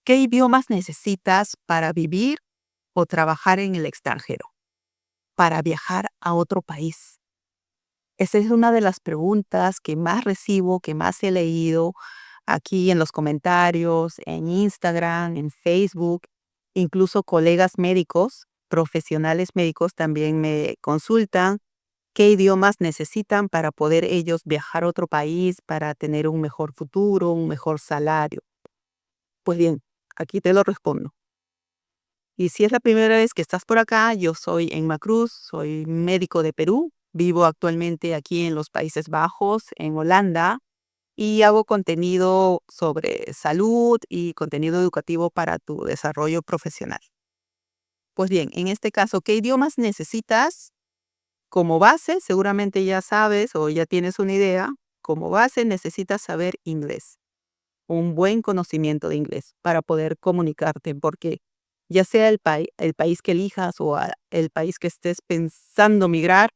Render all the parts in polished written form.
¿Qué idiomas necesitas para vivir o trabajar en el extranjero? Para viajar a otro país. Esa es una de las preguntas que más recibo, que más he leído aquí en los comentarios, en Instagram, en Facebook. Incluso colegas médicos, profesionales médicos también me consultan qué idiomas necesitan para poder ellos viajar a otro país, para tener un mejor futuro, un mejor salario. Pues bien, aquí te lo respondo. Y si es la primera vez que estás por acá, yo soy Emma Cruz, soy médico de Perú, vivo actualmente aquí en los Países Bajos, en Holanda, y hago contenido sobre salud y contenido educativo para tu desarrollo profesional. Pues bien, en este caso, ¿qué idiomas necesitas? Como base, seguramente ya sabes o ya tienes una idea, como base necesitas saber inglés, un buen conocimiento de inglés para poder comunicarte, porque ya sea el país que elijas o el país que estés pensando migrar,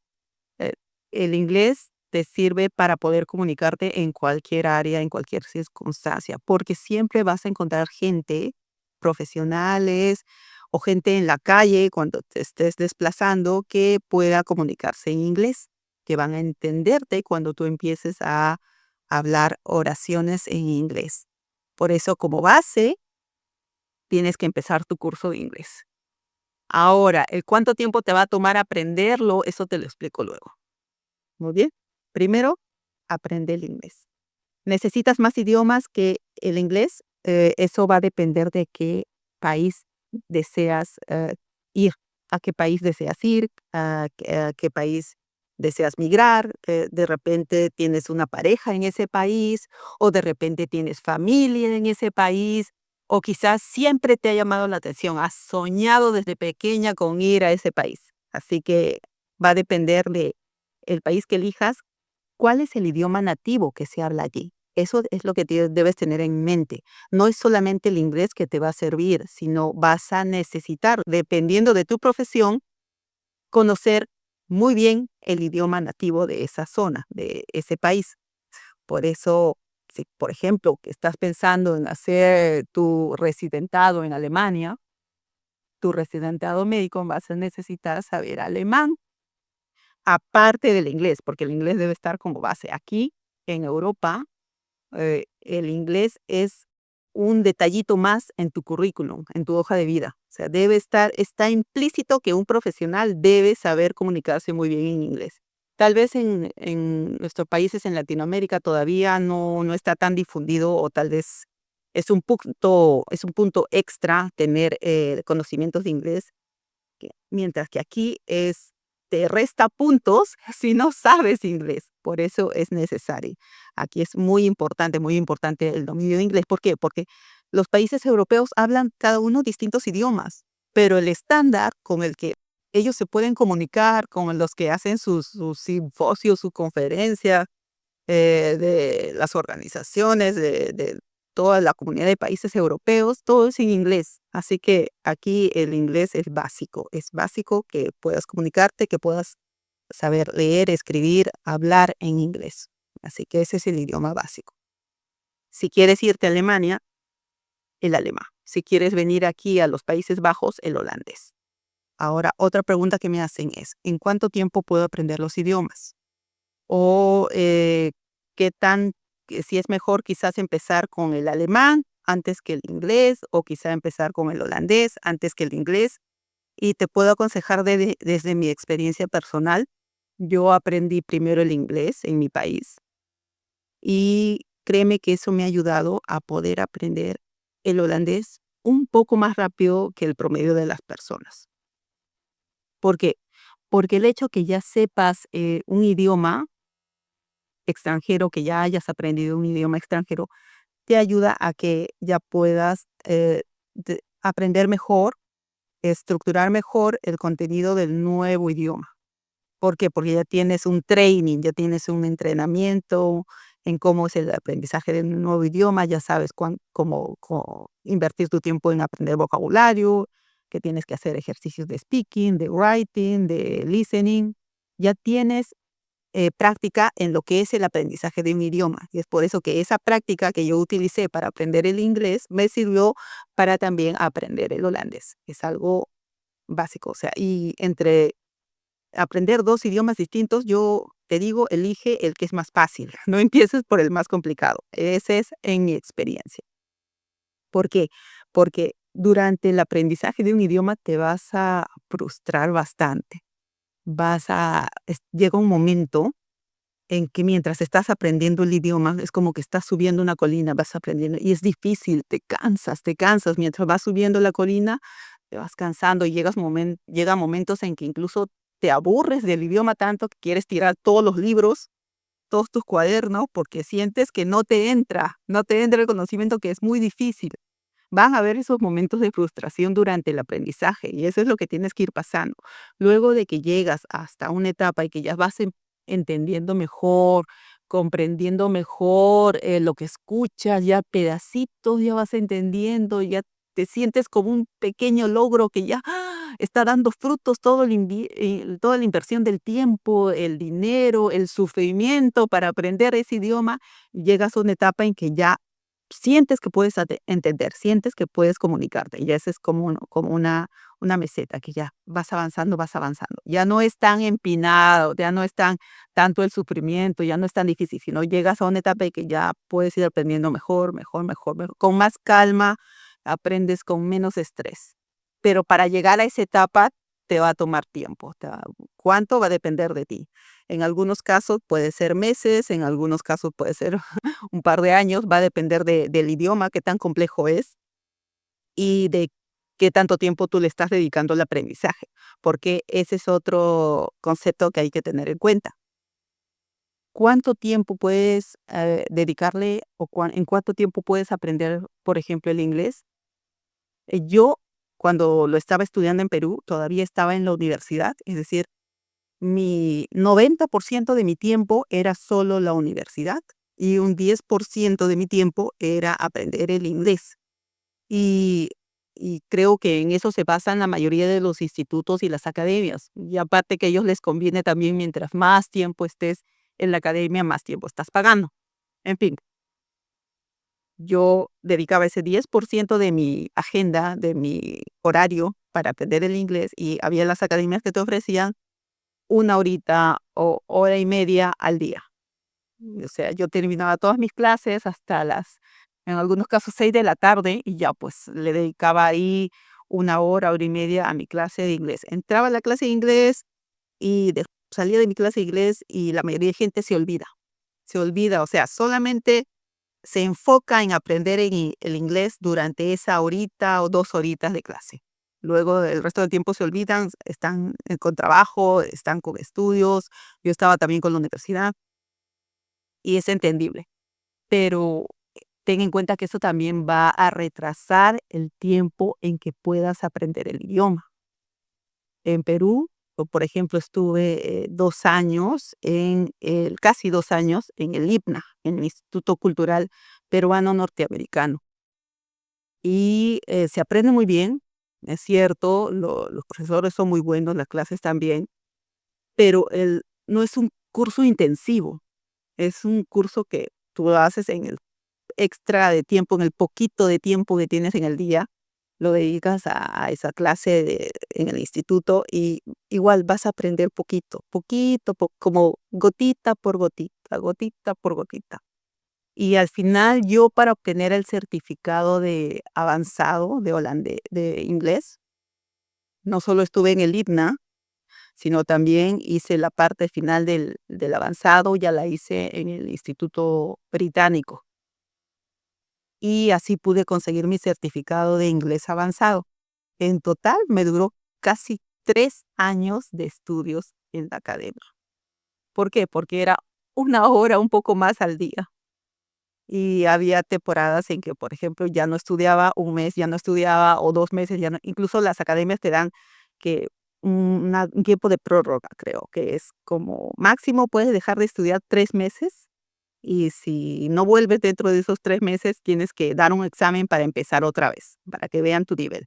eh, el inglés te sirve para poder comunicarte en cualquier área, en cualquier circunstancia, porque siempre vas a encontrar gente, profesionales o gente en la calle cuando te estés desplazando que pueda comunicarse en inglés, que van a entenderte cuando tú empieces a hablar oraciones en inglés. Por eso, como base, tienes que empezar tu curso de inglés. Ahora, el cuánto tiempo te va a tomar aprenderlo, eso te lo explico luego. Muy bien. Primero, aprende el inglés. ¿Necesitas más idiomas que el inglés? Eso va a depender de qué país deseas ir, a qué país deseas ir, a qué país deseas migrar. De repente tienes una pareja en ese país o de repente tienes familia en ese país o quizás siempre te ha llamado la atención, has soñado desde pequeña con ir a ese país. Así que va a depender de el país que elijas, cuál es el idioma nativo que se habla allí. Eso es lo que debes tener en mente. No es solamente el inglés que te va a servir, sino vas a necesitar, dependiendo de tu profesión, conocer muy bien el idioma nativo de esa zona, de ese país. Por eso, si por ejemplo, que estás pensando en hacer tu residentado en Alemania, tu residentado médico, vas a necesitar saber alemán, aparte del inglés, porque el inglés debe estar como base. Aquí, en Europa, el inglés es un detallito más en tu currículum, en tu hoja de vida. O sea, está implícito que un profesional debe saber comunicarse muy bien en inglés. Tal vez en nuestros países en Latinoamérica todavía no está tan difundido o tal vez es un punto extra tener conocimientos de inglés, mientras que aquí te resta puntos si no sabes inglés. Por eso es necesario. Aquí es muy importante el dominio de inglés. ¿Por qué? Porque los países europeos hablan cada uno distintos idiomas, pero el estándar con el que ellos se pueden comunicar, con los que hacen sus simposios, sus conferencias, de las organizaciones, de toda la comunidad de países europeos, todo es en inglés. Así que aquí el inglés es básico que puedas comunicarte, que puedas saber leer, escribir, hablar en inglés. Así que ese es el idioma básico. Si quieres irte a Alemania, el alemán. Si quieres venir aquí a los Países Bajos, el holandés. Ahora, otra pregunta que me hacen es, ¿en cuánto tiempo puedo aprender los idiomas? O qué tan, si es mejor quizás empezar con el alemán antes que el inglés, o quizá empezar con el holandés antes que el inglés. Y te puedo aconsejar desde mi experiencia personal. Yo aprendí primero el inglés en mi país y créeme que eso me ha ayudado a poder aprender el holandés un poco más rápido que el promedio de las personas. ¿Por qué? Porque el hecho que ya sepas un idioma extranjero, que ya hayas aprendido un idioma extranjero, te ayuda a que ya puedas aprender mejor, estructurar mejor el contenido del nuevo idioma. ¿Por qué? Porque ya tienes un training, ya tienes un entrenamiento en cómo es el aprendizaje de un nuevo idioma, ya sabes cómo invertir tu tiempo en aprender vocabulario, que tienes que hacer ejercicios de speaking, de writing, de listening. Ya tienes práctica en lo que es el aprendizaje de un idioma. Y es por eso que esa práctica que yo utilicé para aprender el inglés me sirvió para también aprender el holandés. Es algo básico. O sea, y entre aprender 2 idiomas distintos, yo te digo, elige el que es más fácil. No empieces por el más complicado. Ese es en mi experiencia. ¿Por qué? Porque durante el aprendizaje de un idioma te vas a frustrar bastante. Llega un momento en que mientras estás aprendiendo el idioma, es como que estás subiendo una colina, vas aprendiendo, y es difícil, te cansas, mientras vas subiendo la colina, te vas cansando y llega momentos en que incluso te aburres del idioma tanto que quieres tirar todos los libros, todos tus cuadernos, porque sientes que no te entra el conocimiento, que es muy difícil. Van a haber esos momentos de frustración durante el aprendizaje y eso es lo que tienes que ir pasando. Luego de que llegas hasta una etapa y que ya entendiendo mejor, comprendiendo mejor lo que escuchas, ya pedacitos, ya vas entendiendo, ya te sientes como un pequeño logro que ya está dando frutos toda la inversión del tiempo, el dinero, el sufrimiento para aprender ese idioma. Llegas a una etapa en que ya sientes que puedes entender, sientes que puedes comunicarte, y ese es como una meseta que ya vas avanzando, vas avanzando. Ya no es tan empinado, ya no es tan tanto el sufrimiento, ya no es tan difícil, sino llegas a una etapa en que ya puedes ir aprendiendo mejor, mejor, mejor, mejor, con más calma, aprendes con menos estrés. Pero para llegar a esa etapa te va a tomar tiempo, ¿cuánto? Va a depender de ti. En algunos casos puede ser meses, en algunos casos puede ser un par de años, va a depender del idioma, qué tan complejo es y de qué tanto tiempo tú le estás dedicando al aprendizaje, porque ese es otro concepto que hay que tener en cuenta. ¿Cuánto tiempo puedes dedicarle o en cuánto tiempo puedes aprender, por ejemplo, el inglés? Yo, cuando lo estaba estudiando en Perú, todavía estaba en la universidad, es decir, mi 90% de mi tiempo era solo la universidad y un 10% de mi tiempo era aprender el inglés. Y, y creo que en eso se basan la mayoría de los institutos y las academias. Y aparte que a ellos les conviene también, mientras más tiempo estés en la academia, más tiempo estás pagando. En fin, yo dedicaba ese 10% de mi agenda, de mi horario para aprender el inglés, y había las academias que te ofrecían una horita o hora y media al día. O sea, yo terminaba todas mis clases hasta en algunos casos, 6 de la tarde, y ya, pues, le dedicaba ahí una hora y media a mi clase de inglés. Entraba a la clase de inglés y salía de mi clase de inglés y la mayoría de gente se olvida, o sea, solamente se enfoca en aprender el inglés durante esa horita o 2 horitas de clase. Luego, el resto del tiempo se olvidan, están con trabajo, están con estudios. Yo estaba también con la universidad y es entendible, pero ten en cuenta que eso también va a retrasar el tiempo en que puedas aprender el idioma. En Perú, o por ejemplo, estuve 2 años casi 2 años en el IPNA, en el Instituto Cultural Peruano Norteamericano. Y se aprende muy bien, es cierto, los profesores son muy buenos, las clases también, pero no es un curso intensivo, es un curso que tú lo haces en el extra de tiempo, en el poquito de tiempo que tienes en el día, lo dedicas a esa clase en el instituto, y igual vas a aprender poquito, poquito, como gotita por gotita. Y al final yo, para obtener el certificado de avanzado de inglés, no solo estuve en el IPNA, sino también hice la parte final del avanzado, ya la hice en el Instituto Británico. Y así pude conseguir mi certificado de inglés avanzado. En total me duró casi 3 años de estudios en la academia. ¿Por qué? Porque era una hora, un poco más al día. Y había temporadas en que, por ejemplo, ya no estudiaba, un mes ya no estudiaba, o 2 meses ya no. Incluso las academias te dan que un tiempo de prórroga, creo, que es como máximo puedes dejar de estudiar 3 meses, y si no vuelves dentro de esos 3 meses, tienes que dar un examen para empezar otra vez, para que vean tu nivel.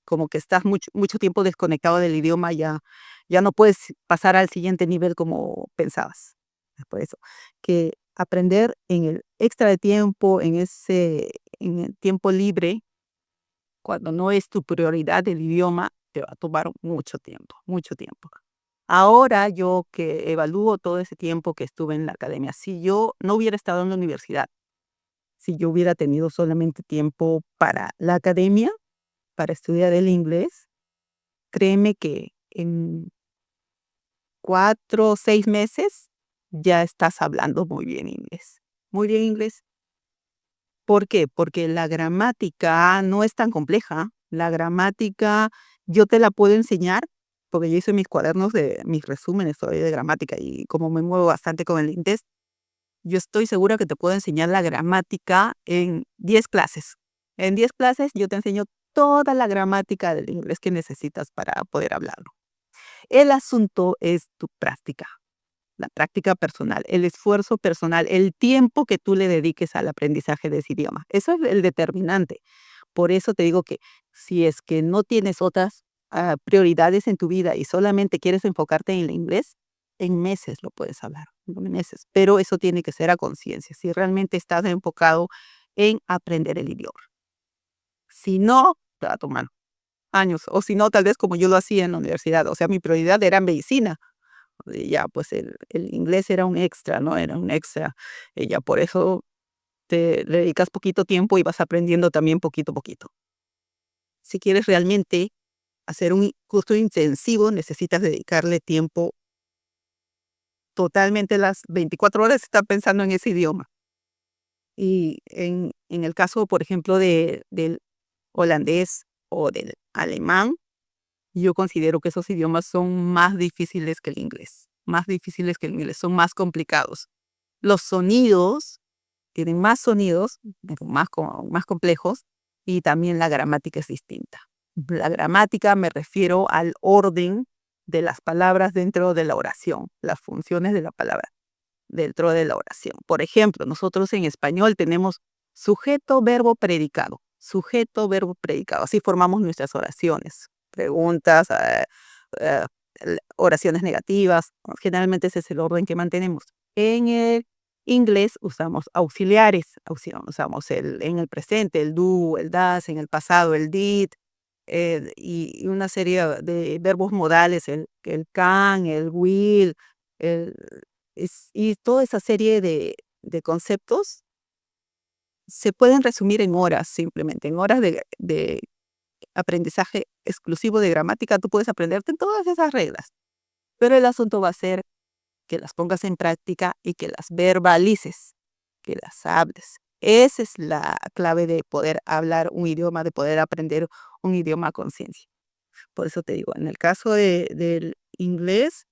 Como que estás mucho tiempo desconectado del idioma, ya no puedes pasar al siguiente nivel como pensabas. Es por eso que aprender en el extra de tiempo, en el tiempo libre, cuando no es tu prioridad el idioma, te va a tomar mucho tiempo, mucho tiempo. Ahora yo que evalúo todo ese tiempo que estuve en la academia, si yo no hubiera estado en la universidad, si yo hubiera tenido solamente tiempo para la academia, para estudiar el inglés, créeme que en 4 o 6 meses ya estás hablando muy bien inglés. Muy bien inglés. ¿Por qué? Porque la gramática no es tan compleja. La gramática yo te la puedo enseñar, porque yo hice mis cuadernos de mis resúmenes todavía de gramática y como me muevo bastante con el inglés, yo estoy segura que te puedo enseñar la gramática en 10 clases. En 10 clases yo te enseño toda la gramática del inglés que necesitas para poder hablarlo. El asunto es tu práctica, la práctica personal, el esfuerzo personal, el tiempo que tú le dediques al aprendizaje de ese idioma. Eso es el determinante. Por eso te digo que si es que no tienes otras prioridades en tu vida y solamente quieres enfocarte en el inglés, en meses lo puedes hablar, en meses. Pero eso tiene que ser a conciencia, si realmente estás enfocado en aprender el idioma. Si no, te va a tomar años. O si no, tal vez como yo lo hacía en la universidad. O sea, mi prioridad era medicina. Y ya, pues el inglés era un extra, ¿no? Era un extra. Y ya por eso te dedicas poquito tiempo y vas aprendiendo también poquito a poquito. Si quieres realmente hacer un curso intensivo, necesitas dedicarle tiempo totalmente las 24 horas, estar pensando en ese idioma. Y en el caso, por ejemplo, del holandés o del alemán, yo considero que esos idiomas son más difíciles que el inglés, más difíciles que el inglés, son más complicados. Los sonidos tienen más sonidos, más complejos, y también la gramática es distinta. La gramática me refiero al orden de las palabras dentro de la oración, las funciones de la palabra dentro de la oración. Por ejemplo, nosotros en español tenemos sujeto, verbo, predicado. Sujeto, verbo, predicado. Así formamos nuestras oraciones. Preguntas, eh, oraciones negativas. Generalmente ese es el orden que mantenemos. En el inglés usamos auxiliares. Usamos en el presente, el do, el das, en el pasado, el did, y una serie de verbos modales, el can, el will, el, y toda esa serie de conceptos se pueden resumir en horas simplemente, en horas de aprendizaje exclusivo de gramática. Tú puedes aprenderte todas esas reglas, pero el asunto va a ser que las pongas en práctica y que las verbalices, que las hables. Esa es la clave de poder hablar un idioma, de poder aprender un idioma a conciencia. Por eso te digo, en el caso del inglés,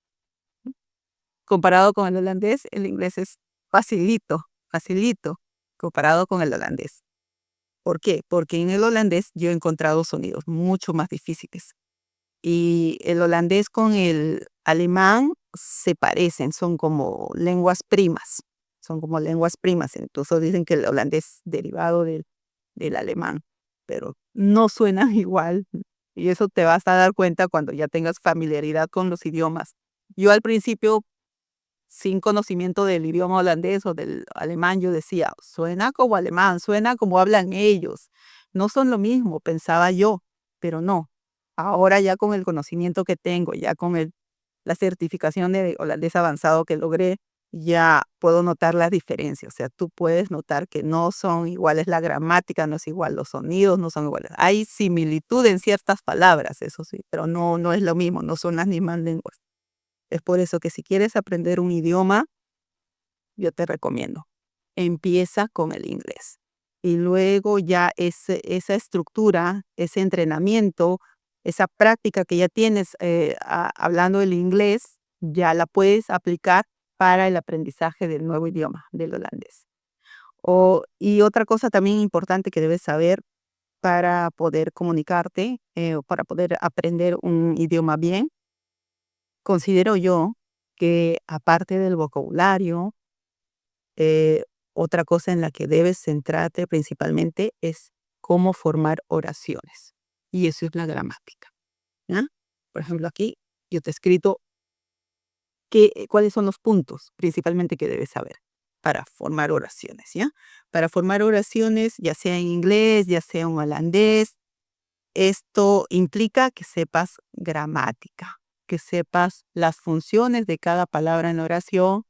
comparado con el holandés, el inglés es facilito, facilito, comparado con el holandés. ¿Por qué? Porque en el holandés yo he encontrado sonidos mucho más difíciles. Y el holandés con el alemán se parecen, son como lenguas primas. Son como lenguas primas. Entonces dicen que el holandés derivado del alemán, pero no suenan igual. Y eso te vas a dar cuenta cuando ya tengas familiaridad con los idiomas. Yo al principio, sin conocimiento del idioma holandés o del alemán, yo decía, suena como alemán, suena como hablan ellos. No son lo mismo, pensaba yo, pero no. Ahora ya con el conocimiento que tengo, ya con la certificación de holandés avanzado que logré, ya puedo notar la diferencia. O sea, tú puedes notar que no son iguales, la gramática no es igual, los sonidos no son iguales. Hay similitud en ciertas palabras, eso sí, pero no es lo mismo, no son las mismas lenguas. Es por eso que si quieres aprender un idioma, yo te recomiendo, empieza con el inglés. Y luego ya esa estructura, ese entrenamiento, esa práctica que ya tienes hablando el inglés, ya la puedes aplicar para el aprendizaje del nuevo idioma, del holandés. Y otra cosa también importante que debes saber para poder comunicarte o para poder aprender un idioma bien, considero yo que aparte del vocabulario, eh, otra cosa en la que debes centrarte principalmente es cómo formar oraciones. Y eso es la gramática, ¿ya? Por ejemplo, aquí yo te he escrito ¿Cuáles son los puntos principalmente que debes saber para formar oraciones, ya? Para formar oraciones, ya sea en inglés, ya sea en holandés, esto implica que sepas gramática, que sepas las funciones de cada palabra en la oración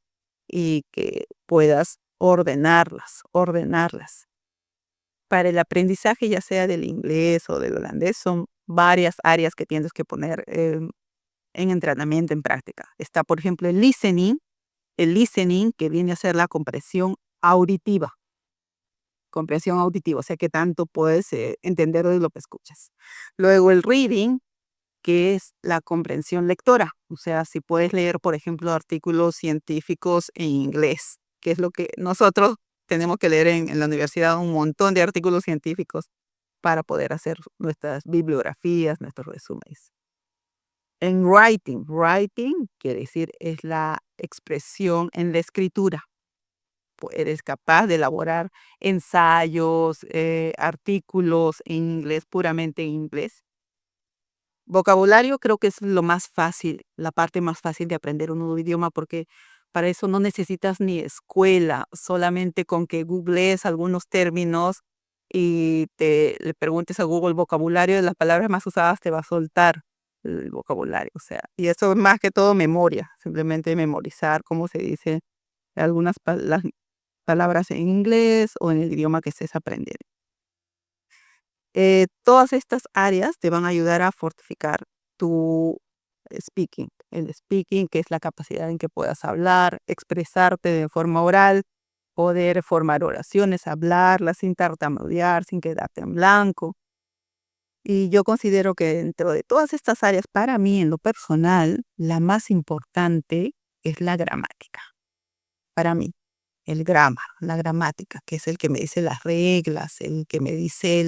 y que puedas ordenarlas. Para el aprendizaje, ya sea del inglés o del holandés, son varias áreas que tienes que poner en entrenamiento, en práctica. Está, por ejemplo, el listening, que viene a ser la comprensión auditiva, o sea, que tanto puedes entender de lo que escuchas. Luego el reading, que es la comprensión lectora, o sea, si puedes leer, por ejemplo, artículos científicos en inglés, que es lo que nosotros tenemos que leer en la universidad, un montón de artículos científicos para poder hacer nuestras bibliografías, nuestros resúmenes. En writing quiere decir es la expresión en la escritura. Eres capaz de elaborar ensayos, artículos en inglés, puramente en inglés. Vocabulario creo que es lo más fácil, la parte más fácil de aprender un nuevo idioma, porque para eso no necesitas ni escuela, solamente con que googlees algunos términos y le preguntes a Google el vocabulario de las palabras más usadas, te va a soltar el vocabulario. O sea, y eso es más que todo memoria, simplemente memorizar cómo se dice las palabras en inglés o en el idioma que estés aprendiendo. Todas estas áreas te van a ayudar a fortificar tu speaking. El speaking, que es la capacidad en que puedas hablar, expresarte de forma oral, poder formar oraciones, hablarlas sin tartamudear, sin quedarte en blanco. Y yo considero que dentro de todas estas áreas, para mí, en lo personal, la más importante es la gramática. Para mí, la gramática, que es el que me dice las reglas, el que me dice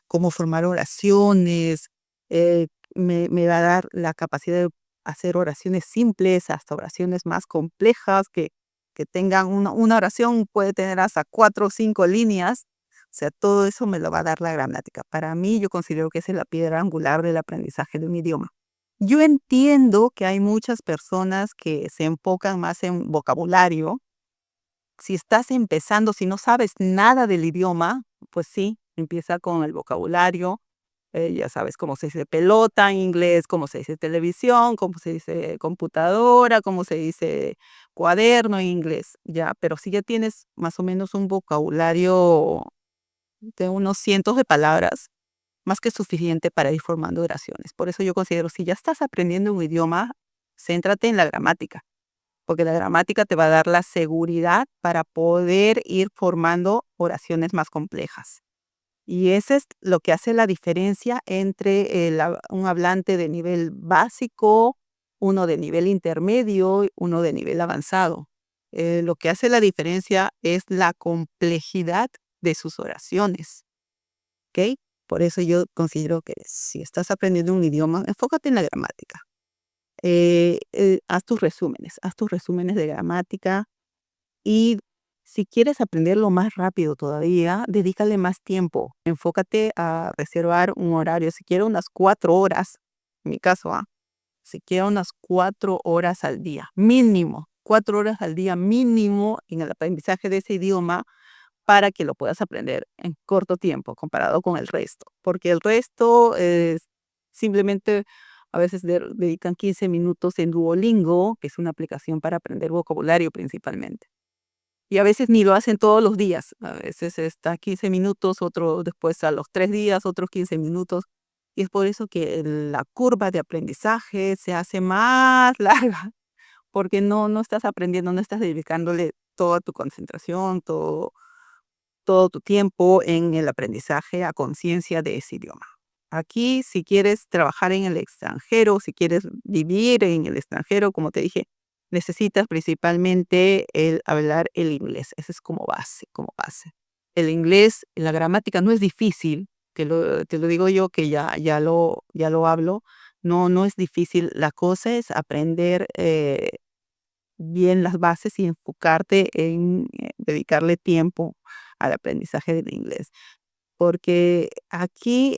cómo formar oraciones, me va a dar la capacidad de hacer oraciones simples, hasta oraciones más complejas, que tengan una oración, puede tener hasta 4 o 5 líneas. O sea, todo eso me lo va a dar la gramática. Para mí, yo considero que esa es la piedra angular del aprendizaje de un idioma. Yo entiendo que hay muchas personas que se enfocan más en vocabulario. Si estás empezando, si no sabes nada del idioma, pues sí, empieza con el vocabulario. Ya sabes cómo se dice pelota en inglés, cómo se dice televisión, cómo se dice computadora, cómo se dice cuaderno en inglés, ya. Pero si ya tienes más o menos un vocabulario de unos cientos de palabras, más que suficiente para ir formando oraciones. Por eso yo considero, si ya estás aprendiendo un idioma, céntrate en la gramática, porque la gramática te va a dar la seguridad para poder ir formando oraciones más complejas. Y eso es lo que hace la diferencia entre un hablante de nivel básico, uno de nivel intermedio, y uno de nivel avanzado. Lo que hace la diferencia es la complejidad de sus oraciones, ¿ok? Por eso yo considero que si estás aprendiendo un idioma, enfócate en la gramática. Haz tus resúmenes de gramática y si quieres aprenderlo más rápido todavía, dedícale más tiempo. Enfócate a reservar un horario, si quieres unas 4 horas, en mi caso, si quieres unas 4 horas al día, mínimo, 4 horas al día mínimo en el aprendizaje de ese idioma para que lo puedas aprender en corto tiempo comparado con el resto, porque el resto es simplemente a veces dedican 15 minutos en Duolingo, que es una aplicación para aprender vocabulario principalmente. Y a veces ni lo hacen todos los días, a veces está 15 minutos, otro después a los 3 días, otros 15 minutos. Y es por eso que la curva de aprendizaje se hace más larga, porque no estás aprendiendo, no estás dedicándole toda tu concentración, todo tu tiempo en el aprendizaje a conciencia de ese idioma. Aquí, si quieres trabajar en el extranjero, si quieres vivir en el extranjero, como te dije, necesitas principalmente el hablar el inglés. Ese es como base, como base. El inglés, la gramática no es difícil, te lo digo yo que ya lo hablo. No es difícil. La cosa es aprender bien las bases y enfocarte en dedicarle tiempo al aprendizaje del inglés. Porque aquí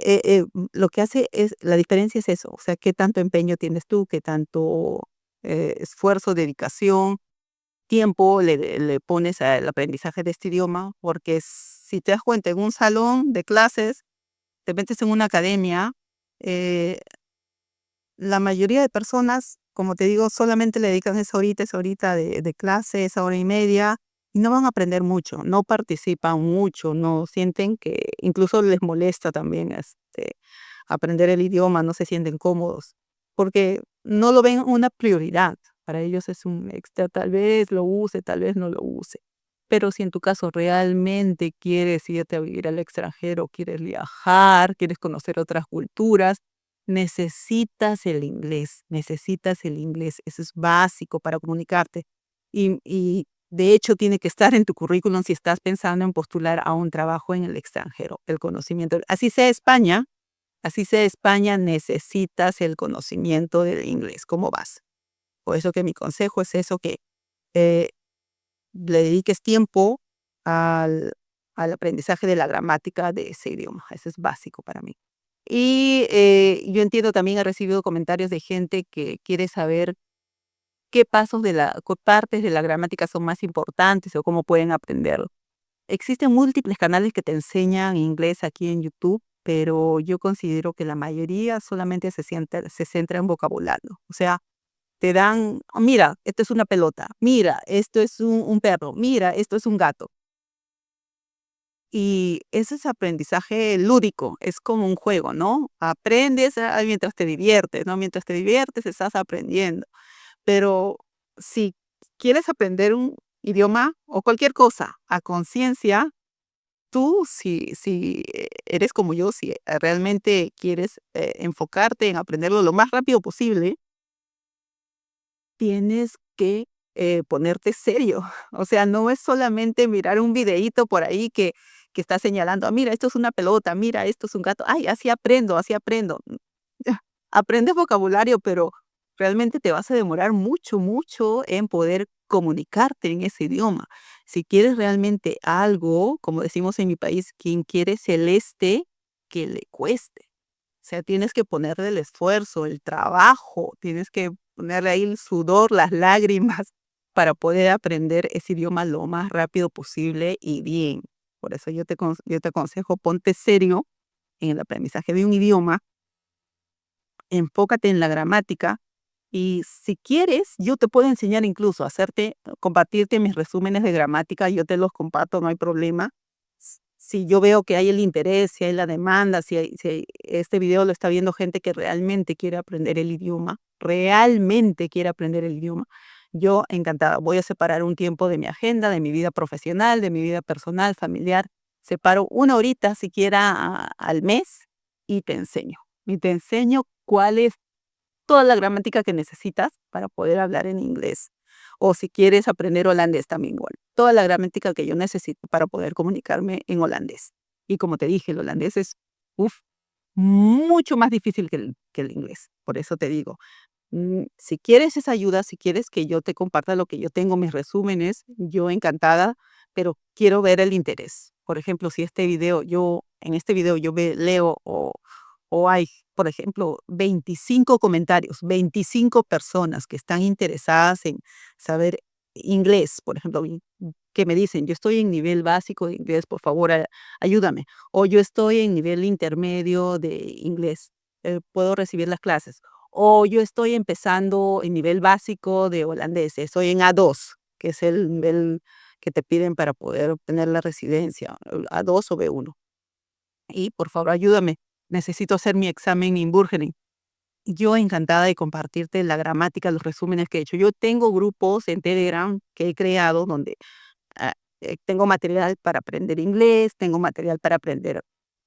lo que hace es, la diferencia es eso, o sea, qué tanto empeño tienes tú, qué tanto esfuerzo, dedicación, tiempo le pones al aprendizaje de este idioma, porque si te das cuenta, en un salón de clases, te metes en una academia, eh, la mayoría de personas, como te digo, solamente le dedican esa horita de clase, esa hora y media, y no van a aprender mucho, no participan mucho, no sienten que incluso les molesta también aprender el idioma, no se sienten cómodos, porque no lo ven una prioridad. Para ellos es un extra, tal vez lo use, tal vez no lo use. Pero si en tu caso realmente quieres irte a vivir al extranjero, quieres viajar, quieres conocer otras culturas, necesitas el inglés, eso es básico para comunicarte. Y de hecho tiene que estar en tu currículum si estás pensando en postular a un trabajo en el extranjero, el conocimiento. Así sea España, necesitas el conocimiento del inglés. ¿Cómo vas? Por eso que mi consejo es eso, que eh, le dediques tiempo al, al aprendizaje de la gramática de ese idioma. Eso es básico para mí. Y yo entiendo, también he recibido comentarios de gente que quiere saber qué qué partes de la gramática son más importantes o cómo pueden aprenderlo. Existen múltiples canales que te enseñan inglés aquí en YouTube, pero yo considero que la mayoría solamente se centra en vocabulario. O sea, te dan: "Oh, mira, esto es una pelota, mira, esto es un perro, mira, esto es un gato". Y ese es aprendizaje lúdico, es como un juego, ¿no? Aprendes mientras te diviertes, ¿no? Mientras te diviertes estás aprendiendo. Pero si quieres aprender un idioma o cualquier cosa a conciencia, tú, si eres como yo, si realmente quieres enfocarte en aprenderlo lo más rápido posible, tienes que ponerte serio. O sea, no es solamente mirar un videíto por ahí que está señalando: "Ah, mira, esto es una pelota, mira, esto es un gato. Ay, así aprendo, así aprendo". Aprendes vocabulario, pero realmente te vas a demorar mucho, mucho en poder comunicarte en ese idioma. Si quieres realmente algo, como decimos en mi país, quien quiere celeste, que le cueste. O sea, tienes que ponerle el esfuerzo, el trabajo, tienes que ponerle ahí el sudor, las lágrimas para poder aprender ese idioma lo más rápido posible y bien. Por eso yo te aconsejo, ponte serio en el aprendizaje de un idioma, enfócate en la gramática, y si quieres, yo te puedo enseñar, incluso compartirte mis resúmenes de gramática, yo te los comparto, no hay problema. Si yo veo que hay el interés, si hay la demanda, si este video lo está viendo gente que realmente quiere aprender el idioma, realmente quiere aprender el idioma, yo encantada. Voy a separar un tiempo de mi agenda, de mi vida profesional, de mi vida personal, familiar. Separo una horita siquiera al mes y te enseño. Y te enseño cuál es toda la gramática que necesitas para poder hablar en inglés. O si quieres aprender holandés también igual. Toda la gramática que yo necesito para poder comunicarme en holandés. Y como te dije, el holandés es, uf, mucho más difícil que el inglés. Por eso te digo, si quieres esa ayuda, si quieres que yo te comparta lo que yo tengo, mis resúmenes, yo encantada, pero quiero ver el interés. Por ejemplo, si en este video yo leo o hay, por ejemplo, 25 comentarios, 25 personas que están interesadas en saber inglés, por ejemplo, que me dicen: "Yo estoy en nivel básico de inglés, por favor, ayúdame", o "Yo estoy en nivel intermedio de inglés, puedo recibir las clases", o "Yo estoy empezando en nivel básico de holandés, estoy en A2", que es el nivel que te piden para poder obtener la residencia, A2 o B1. "Y por favor, ayúdame, necesito hacer mi examen Inburgening". Yo encantada de compartirte la gramática, los resúmenes que he hecho. Yo tengo grupos en Telegram que he creado donde ah, tengo material para aprender inglés, tengo material para aprender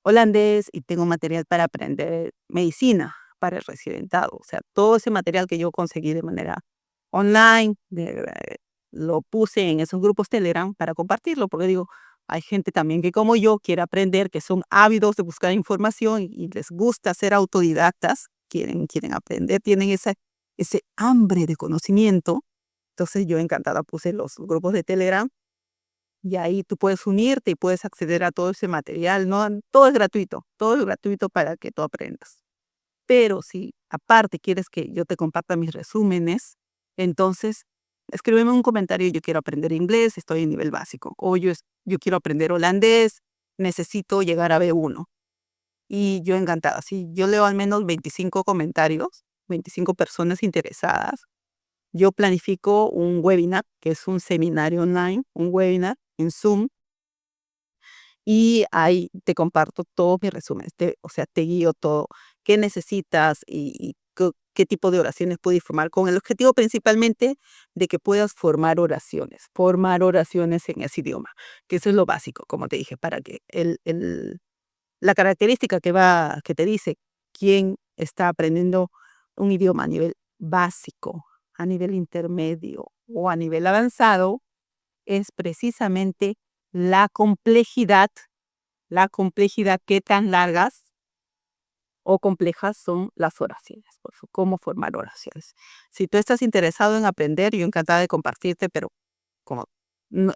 holandés y tengo material para aprender medicina para el residentado. O sea, todo ese material que yo conseguí de manera online, lo puse en esos grupos Telegram para compartirlo, porque digo, hay gente también que como yo quiere aprender, que son ávidos de buscar información y les gusta ser autodidactas, quieren aprender, tienen ese hambre de conocimiento. Entonces yo encantada puse los grupos de Telegram y ahí tú puedes unirte y puedes acceder a todo ese material, ¿no? Todo es gratuito para que tú aprendas. Pero si aparte quieres que yo te comparta mis resúmenes, Entonces, escríbeme un comentario, yo quiero aprender inglés, estoy en nivel básico. O yo quiero aprender holandés, necesito llegar a B1. Y yo encantada, sí, yo leo al menos 25 comentarios, 25 personas interesadas. Yo planifico un webinar, que es un seminario online, un webinar en Zoom, y ahí te comparto todos mis resúmenes, o sea, te guío todo, qué necesitas y qué tipo de oraciones puedes formar, con el objetivo principalmente de que puedas formar oraciones en ese idioma, que eso es lo básico, como te dije, para que la característica que te dice quién está aprendiendo un idioma a nivel básico, a nivel intermedio o a nivel avanzado, es precisamente la complejidad, qué tan largas o complejas son las oraciones, por eso, cómo formar oraciones. Si tú estás interesado en aprender, yo encantada de compartirte, pero como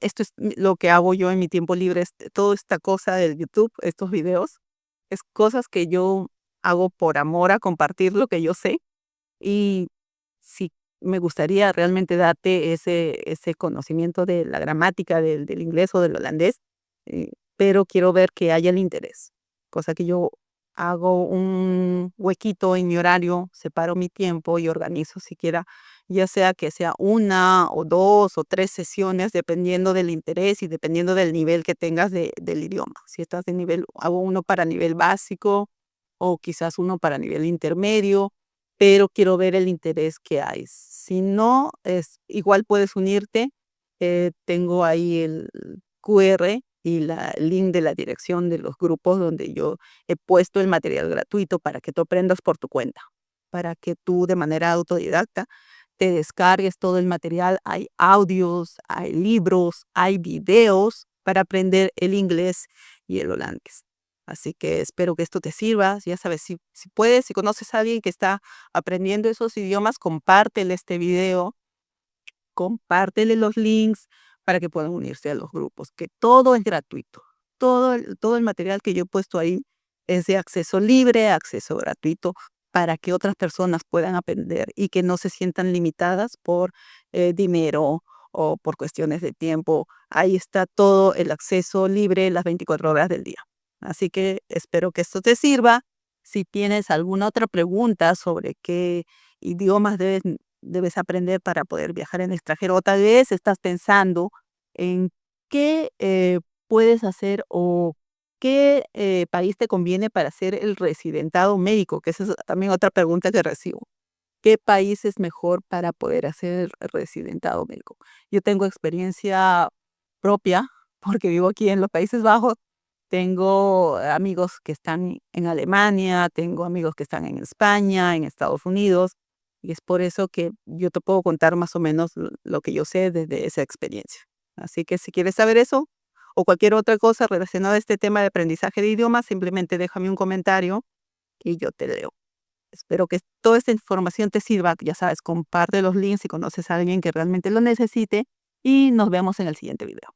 esto es lo que hago yo en mi tiempo libre, toda esta cosa del YouTube, estos videos, es cosas que yo hago por amor a compartir lo que yo sé. Y sí, me gustaría realmente darte ese conocimiento de la gramática del inglés o del holandés, pero quiero ver que haya el interés, cosa que yo hago un huequito en mi horario, separo mi tiempo y organizo siquiera, ya sea que sea una o dos o tres sesiones, dependiendo del interés y dependiendo del nivel que tengas del idioma. Si estás de nivel, hago uno para nivel básico o quizás uno para nivel intermedio, pero quiero ver el interés que hay. Si no, igual puedes unirte. Tengo ahí el QR y el link de la dirección de los grupos donde yo he puesto el material gratuito para que tú aprendas por tu cuenta, para que tú de manera autodidacta te descargues todo el material. Hay audios, hay libros, hay videos para aprender el inglés y el holandés. Así que espero que esto te sirva. Ya sabes, si puedes, si conoces a alguien que está aprendiendo esos idiomas, compártele este video, compártele los links para que puedan unirse a los grupos, que todo es gratuito. Todo el material que yo he puesto ahí es de acceso libre, acceso gratuito, para que otras personas puedan aprender y que no se sientan limitadas por dinero o por cuestiones de tiempo. Ahí está todo el acceso libre las 24 horas del día. Así que espero que esto te sirva. Si tienes alguna otra pregunta sobre qué idiomas debes aprender para poder viajar en el extranjero, o tal vez estás pensando en qué puedes hacer o qué país te conviene para hacer el residentado médico, que esa es también otra pregunta que recibo. ¿Qué país es mejor para poder hacer el residentado médico? Yo tengo experiencia propia porque vivo aquí en los Países Bajos. Tengo amigos que están en Alemania, tengo amigos que están en España, en Estados Unidos, y es por eso que yo te puedo contar más o menos lo que yo sé desde esa experiencia. Así que si quieres saber eso o cualquier otra cosa relacionada a este tema de aprendizaje de idiomas, simplemente déjame un comentario y yo te leo. Espero que toda esta información te sirva. Ya sabes, comparte los links si conoces a alguien que realmente lo necesite y nos vemos en el siguiente video.